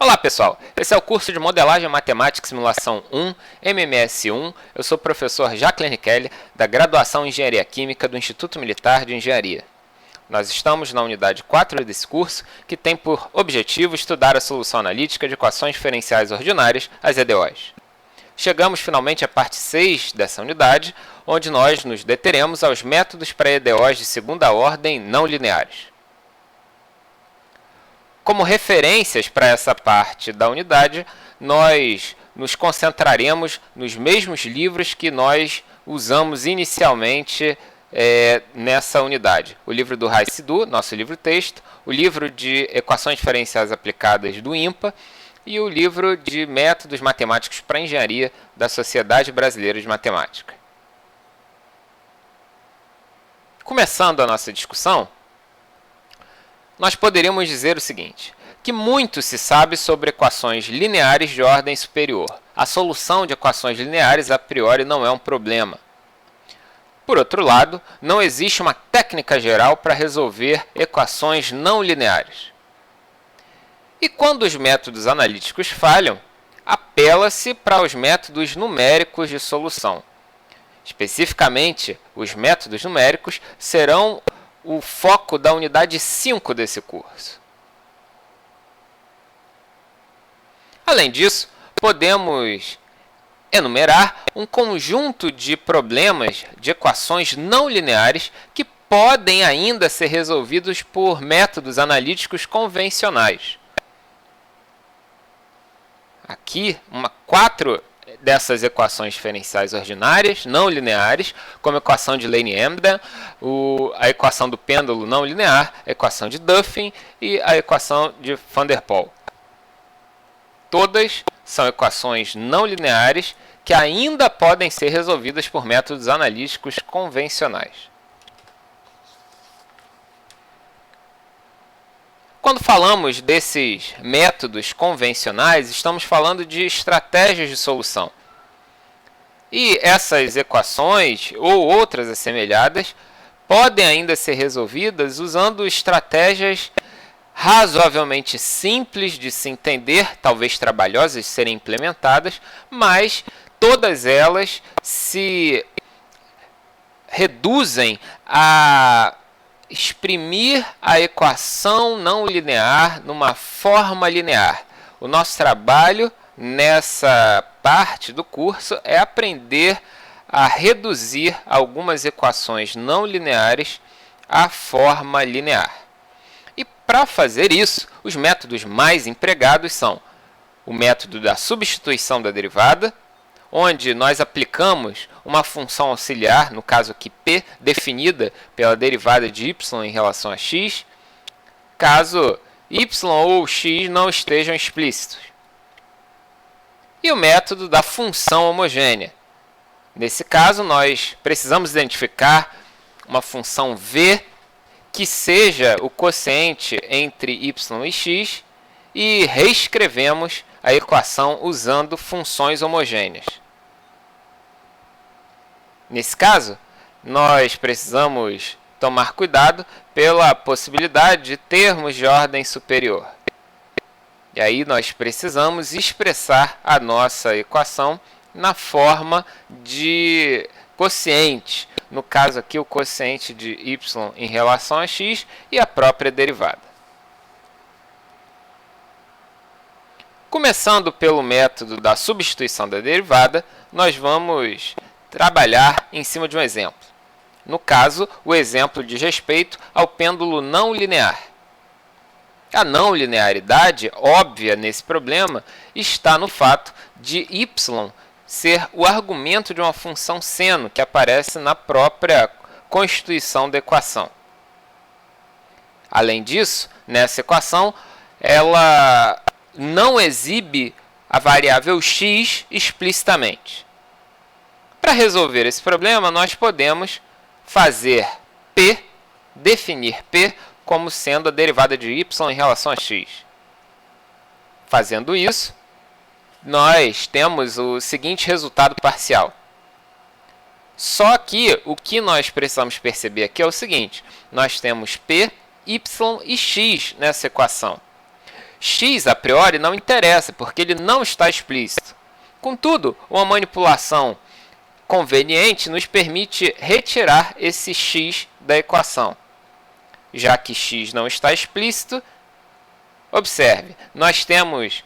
Olá pessoal, esse é o curso de Modelagem Matemática e Simulação 1, MMS1. Eu sou o professor Jacqueline Kelly, da graduação em Engenharia Química do Instituto Militar de Engenharia. Nós estamos na unidade 4 desse curso, que tem por objetivo estudar a solução analítica de equações diferenciais ordinárias, as EDOs. Chegamos finalmente à parte 6 dessa unidade, onde nós nos deteremos aos métodos para EDOs de segunda ordem não lineares. Como referências para essa parte da unidade, nós nos concentraremos nos mesmos livros que nós usamos inicialmente nessa unidade. O livro do Haisidou, nosso livro-texto, o livro de Equações Diferenciais Aplicadas do IMPA e o livro de Métodos Matemáticos para Engenharia da Sociedade Brasileira de Matemática. Começando a nossa discussão, nós poderíamos dizer o seguinte, que muito se sabe sobre equações lineares de ordem superior. A solução de equações lineares a priori não é um problema. Por outro lado, não existe uma técnica geral para resolver equações não lineares. E quando os métodos analíticos falham, apela-se para os métodos numéricos de solução. Especificamente, os métodos numéricos serão o foco da unidade 5 desse curso. Além disso, podemos enumerar um conjunto de problemas de equações não lineares que podem ainda ser resolvidos por métodos analíticos convencionais. Aqui, 4 dessas equações diferenciais ordinárias não lineares, como a equação de Lane-Emden, a equação do pêndulo não linear, a equação de Duffin e a equação de Van der Pol. Todas são equações não lineares que ainda podem ser resolvidas por métodos analíticos convencionais. Quando falamos desses métodos convencionais, estamos falando de estratégias de solução. E essas equações, ou outras assemelhadas, podem ainda ser resolvidas usando estratégias razoavelmente simples de se entender, talvez trabalhosas de serem implementadas, mas todas elas se reduzem a exprimir a equação não linear numa forma linear. O nosso trabalho nessa parte do curso é aprender a reduzir algumas equações não lineares à forma linear. E para fazer isso, os métodos mais empregados são o método da substituição da derivada, onde nós aplicamos uma função auxiliar, no caso aqui p, definida pela derivada de y em relação a x, caso y ou x não estejam explícitos. E o método da função homogênea. Nesse caso, nós precisamos identificar uma função v que seja o quociente entre y e x e reescrevemos a equação usando funções homogêneas. Nesse caso, nós precisamos tomar cuidado pela possibilidade de termos de ordem superior. E aí nós precisamos expressar a nossa equação na forma de quociente. No caso aqui, o quociente de y em relação a x e a própria derivada. Começando pelo método da substituição da derivada, nós vamos trabalhar em cima de um exemplo. No caso, o exemplo diz respeito ao pêndulo não linear. A não linearidade óbvia nesse problema está no fato de y ser o argumento de uma função seno que aparece na própria constituição da equação. Além disso, nessa equação, ela não exibe a variável x explicitamente. Para resolver esse problema, nós podemos fazer p, definir p como sendo a derivada de y em relação a x. Fazendo isso, nós temos o seguinte resultado parcial. Só que o que nós precisamos perceber aqui é o seguinte, nós temos p, y e x nessa equação. x a priori não interessa, porque ele não está explícito. Contudo, uma manipulação conveniente nos permite retirar esse x da equação. Já que x não está explícito, observe, nós temos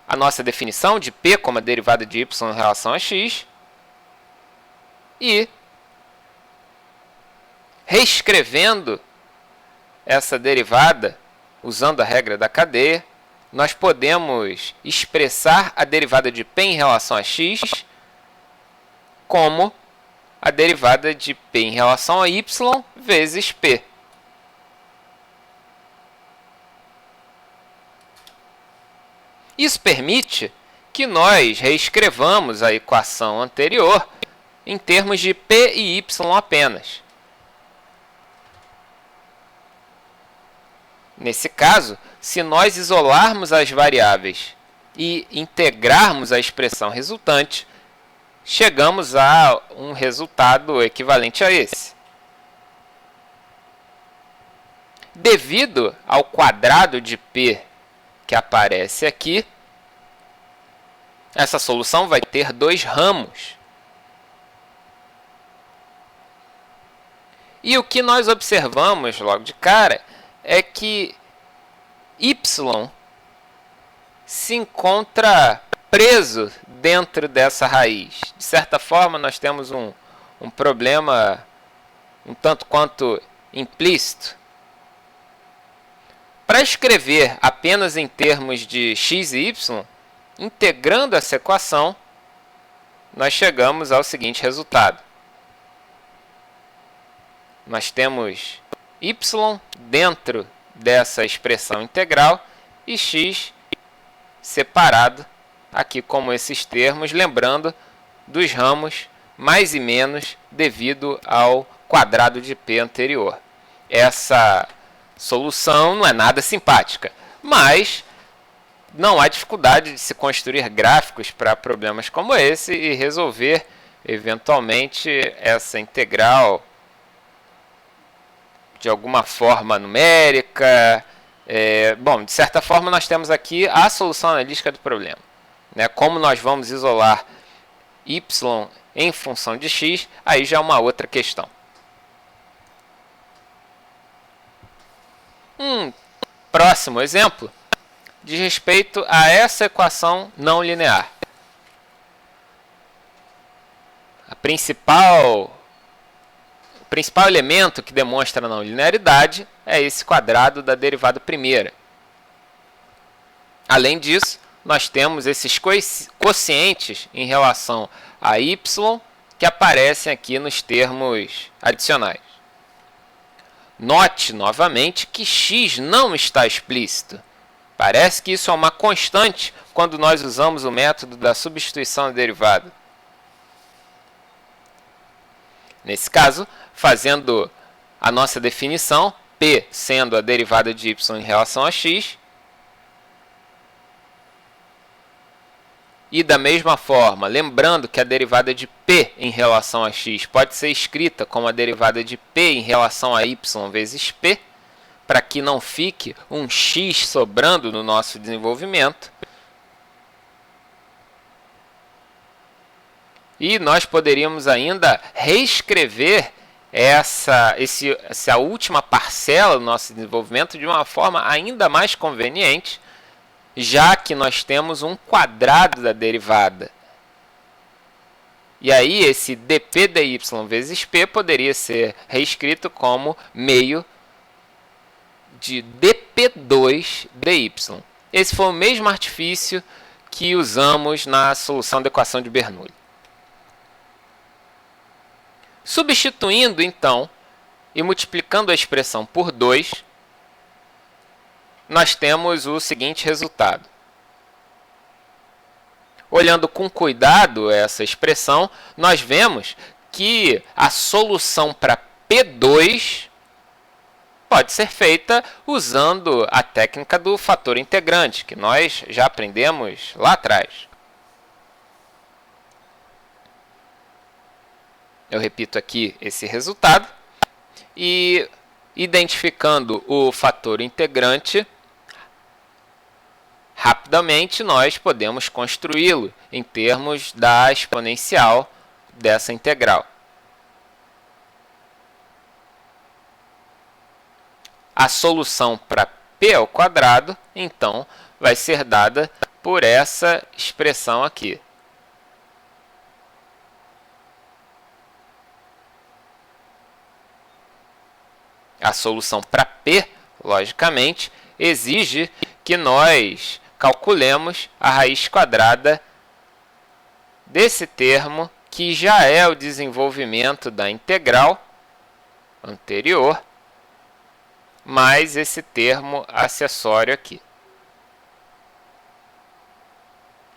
a nossa definição de p como a derivada de y em relação a x e, reescrevendo essa derivada, usando a regra da cadeia, nós podemos expressar a derivada de p em relação a x como a derivada de p em relação a y vezes p. Isso permite que nós reescrevamos a equação anterior em termos de p e y apenas. Nesse caso, se nós isolarmos as variáveis e integrarmos a expressão resultante, chegamos a um resultado equivalente a esse. Devido ao quadrado de p que aparece aqui, essa solução vai ter dois ramos. E o que nós observamos logo de cara é que y se encontra preso dentro dessa raiz. De certa forma, nós temos um problema um tanto quanto implícito. Para escrever apenas em termos de x e y, integrando essa equação, nós chegamos ao seguinte resultado. Nós temos y dentro dessa expressão integral e x separado aqui como esses termos, lembrando dos ramos mais e menos devido ao quadrado de p anterior. Essa solução não é nada simpática, mas não há dificuldade de se construir gráficos para problemas como esse e resolver eventualmente essa integral de alguma forma numérica. Bom, de certa forma nós temos aqui a solução analítica do problema. Como nós vamos isolar y em função de x, aí já é uma outra questão. Um próximo exemplo diz respeito a essa equação não linear. O principal elemento que demonstra a não linearidade é esse quadrado da derivada primeira. Além disso, nós temos esses quocientes em relação a y que aparecem aqui nos termos adicionais. Note novamente que x não está explícito. Parece que isso é uma constante quando nós usamos o método da substituição da derivada. Nesse caso, fazendo a nossa definição, p sendo a derivada de y em relação a x, e da mesma forma, lembrando que a derivada de p em relação a x pode ser escrita como a derivada de p em relação a y vezes p, para que não fique um x sobrando no nosso desenvolvimento. E nós poderíamos ainda reescrever essa última parcela do nosso desenvolvimento de uma forma ainda mais conveniente, já que nós temos um quadrado da derivada. E aí esse dp dy vezes p poderia ser reescrito como meio de dp2 dy. Esse foi o mesmo artifício que usamos na solução da equação de Bernoulli. Substituindo, então, e multiplicando a expressão por 2, nós temos o seguinte resultado. Olhando com cuidado essa expressão, nós vemos que a solução para P2 pode ser feita usando a técnica do fator integrante, que nós já aprendemos lá atrás. Eu repito aqui esse resultado e, identificando o fator integrante, rapidamente nós podemos construí-lo em termos da exponencial dessa integral. A solução para p ao quadrado, então, vai ser dada por essa expressão aqui. A solução para p, logicamente, exige que nós calculemos a raiz quadrada desse termo, que já é o desenvolvimento da integral anterior, mais esse termo acessório aqui.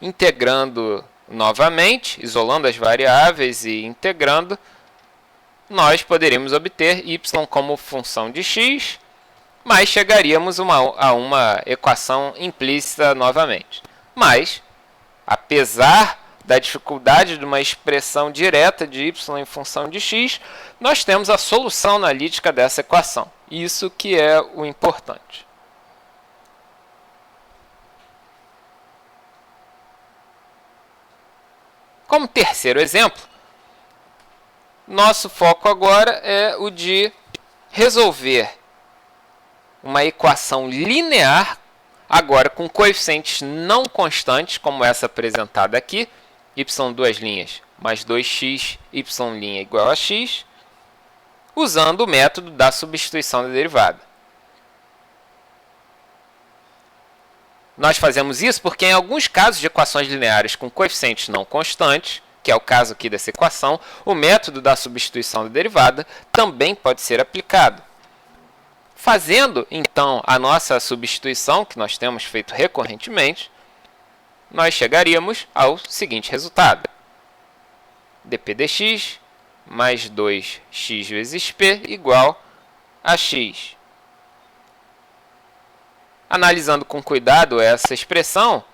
Integrando novamente, isolando as variáveis e integrando, nós poderíamos obter y como função de x, mas chegaríamos a uma equação implícita novamente. Mas, apesar da dificuldade de uma expressão direta de y em função de x, nós temos a solução analítica dessa equação. Isso que é o importante. Como terceiro exemplo, nosso foco agora é o de resolver uma equação linear, agora com coeficientes não constantes, como essa apresentada aqui, y duas linhas mais 2x, y' igual a x, usando o método da substituição da derivada. Nós fazemos isso porque em alguns casos de equações lineares com coeficientes não constantes, que é o caso aqui dessa equação, o método da substituição da derivada também pode ser aplicado. Fazendo, então, a nossa substituição, que nós temos feito recorrentemente, nós chegaríamos ao seguinte resultado. dp dx mais 2x vezes p igual a x. Analisando com cuidado essa expressão,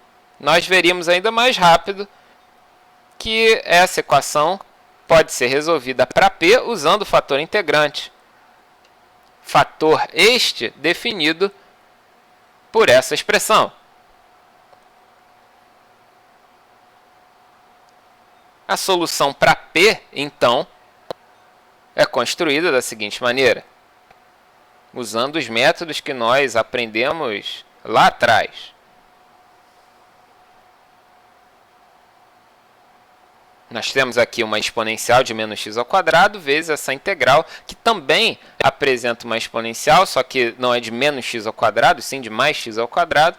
nós veríamos ainda mais rápido que essa equação pode ser resolvida para p usando o fator integrante. Fator este definido por essa expressão. A solução para p, então, é construída da seguinte maneira, usando os métodos que nós aprendemos lá atrás. Nós temos aqui uma exponencial de menos x ao quadrado vezes essa integral, que também apresenta uma exponencial, só que não é de menos x ao quadrado, sim de mais x ao quadrado.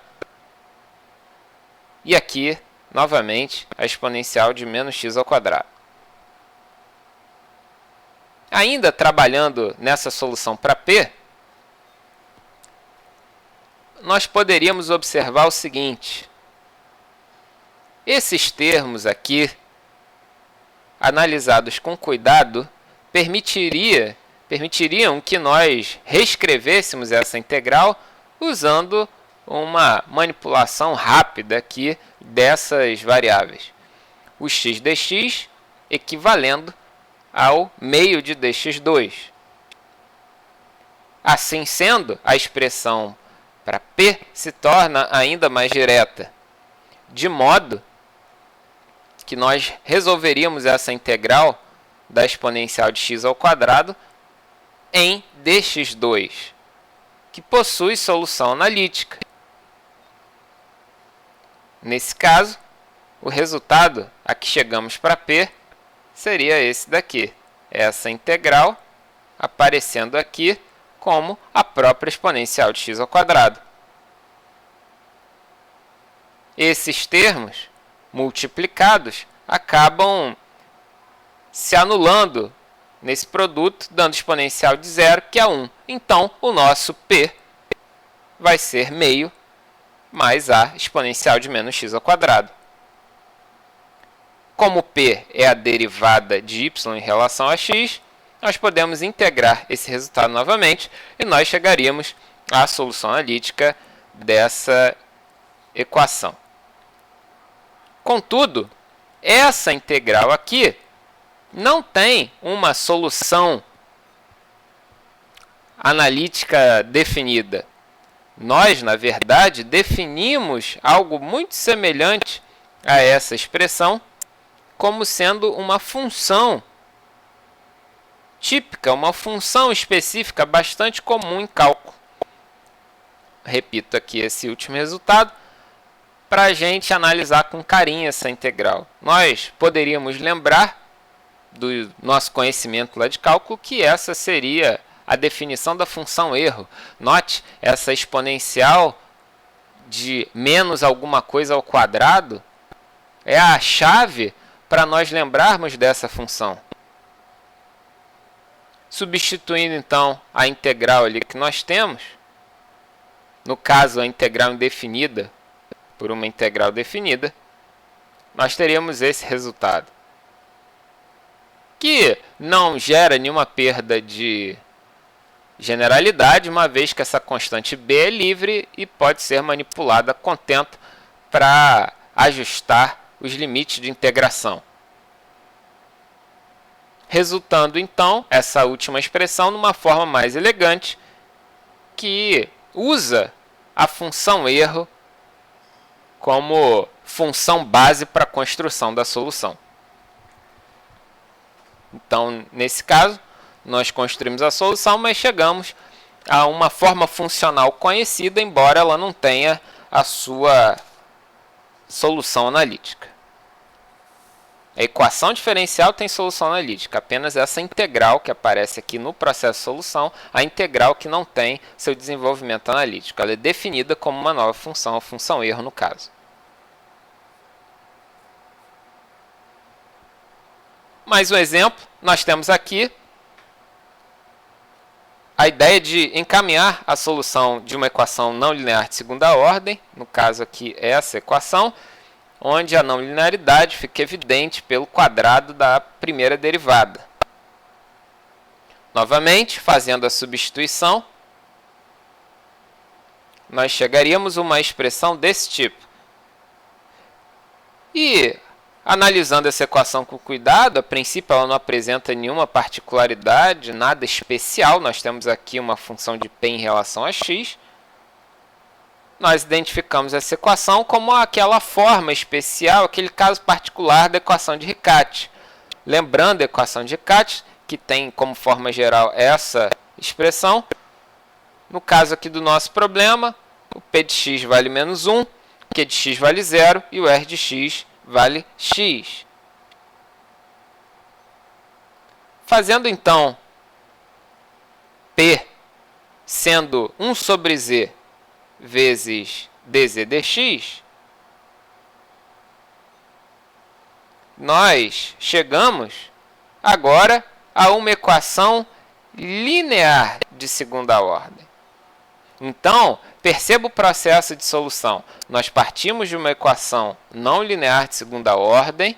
E aqui, novamente, a exponencial de menos x ao quadrado. Ainda trabalhando nessa solução para p, nós poderíamos observar o seguinte. Esses termos aqui, analisados com cuidado, permitiriam que nós reescrevêssemos essa integral usando uma manipulação rápida aqui dessas variáveis. O x dx equivalendo ao meio de dx2. Assim sendo, a expressão para p se torna ainda mais direta, de modo que nós resolveríamos essa integral da exponencial de x ao quadrado em dx2, que possui solução analítica. Nesse caso, o resultado a que chegamos para p seria esse daqui, essa integral aparecendo aqui como a própria exponencial de x ao quadrado. Esses termos multiplicados acabam se anulando nesse produto, dando exponencial de zero, que é 1. Então, o nosso p vai ser meio mais a exponencial de menos x ao quadrado. Como p é a derivada de y em relação a x, nós podemos integrar esse resultado novamente e nós chegaríamos à solução analítica dessa equação. Contudo, essa integral aqui não tem uma solução analítica definida. Nós, na verdade, definimos algo muito semelhante a essa expressão como sendo uma função típica, uma função específica bastante comum em cálculo. Repito aqui esse último resultado para a gente analisar com carinho essa integral. Nós poderíamos lembrar do nosso conhecimento lá de cálculo que essa seria a definição da função erro. Note, essa exponencial de menos alguma coisa ao quadrado é a chave para nós lembrarmos dessa função. Substituindo então a integral ali que nós temos, no caso a integral indefinida por uma integral definida, nós teríamos esse resultado, que não gera nenhuma perda de generalidade, uma vez que essa constante b é livre e pode ser manipulada a contento para ajustar os limites de integração. Resultando, então, essa última expressão numa forma mais elegante, que usa a função erro como função base para a construção da solução. Então, nesse caso, nós construímos a solução, mas chegamos a uma forma funcional conhecida, embora ela não tenha a sua solução analítica. A equação diferencial tem solução analítica, apenas essa integral que aparece aqui no processo de solução, a integral que não tem seu desenvolvimento analítico. Ela é definida como uma nova função, a função erro no caso. Mais um exemplo, nós temos aqui a ideia de encaminhar a solução de uma equação não linear de segunda ordem, no caso aqui essa equação, onde a não linearidade fica evidente pelo quadrado da primeira derivada. Novamente, fazendo a substituição, nós chegaríamos a uma expressão desse tipo. E, analisando essa equação com cuidado, a princípio ela não apresenta nenhuma particularidade, nada especial. Nós temos aqui uma função de p em relação a x. Nós identificamos essa equação como aquela forma especial, aquele caso particular da equação de Riccati. Lembrando a equação de Riccati, que tem como forma geral essa expressão. No caso aqui do nosso problema, o p de x vale menos 1, o q de x vale 0 e o r de x vale x. Fazendo então p sendo 1 sobre z vezes dz dx, nós chegamos agora a uma equação linear de segunda ordem. Então, perceba o processo de solução. Nós partimos de uma equação não linear de segunda ordem,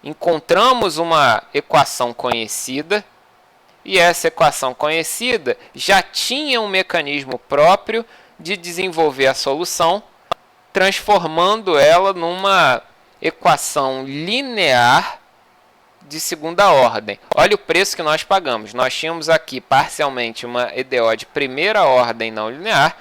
encontramos uma equação conhecida, e essa equação conhecida já tinha um mecanismo próprio de desenvolver a solução, transformando ela numa equação linear de segunda ordem. Olha o preço que nós pagamos. Nós tínhamos aqui parcialmente uma EDO de primeira ordem não linear,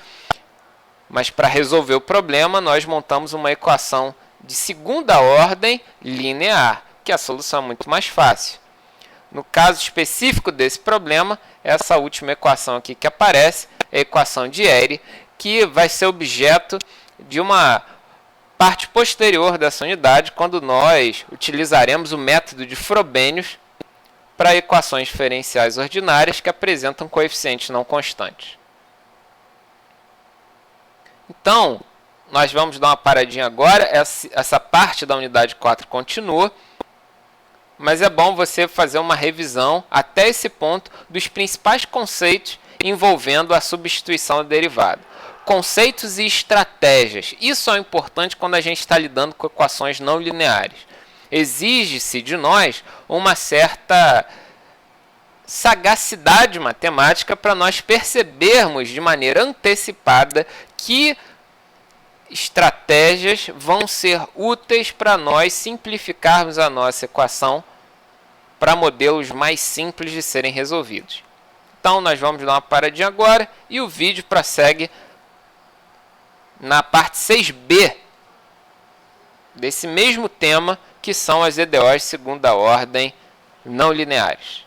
mas para resolver o problema nós montamos uma equação de segunda ordem linear, que a solução é muito mais fácil. No caso específico desse problema, essa última equação aqui que aparece é a equação de Airy, que vai ser objeto de uma parte posterior dessa unidade, quando nós utilizaremos o método de Frobenius para equações diferenciais ordinárias que apresentam coeficientes não constantes. Então, nós vamos dar uma paradinha agora, essa parte da unidade 4 continua, mas é bom você fazer uma revisão até esse ponto dos principais conceitos envolvendo a substituição da derivada. Conceitos e estratégias. Isso é importante quando a gente está lidando com equações não lineares. Exige-se de nós uma certa sagacidade matemática para nós percebermos de maneira antecipada que estratégias vão ser úteis para nós simplificarmos a nossa equação para modelos mais simples de serem resolvidos. Então nós vamos dar uma paradinha agora e o vídeo prossegue na parte 6b desse mesmo tema, que são as EDOs segunda ordem não lineares.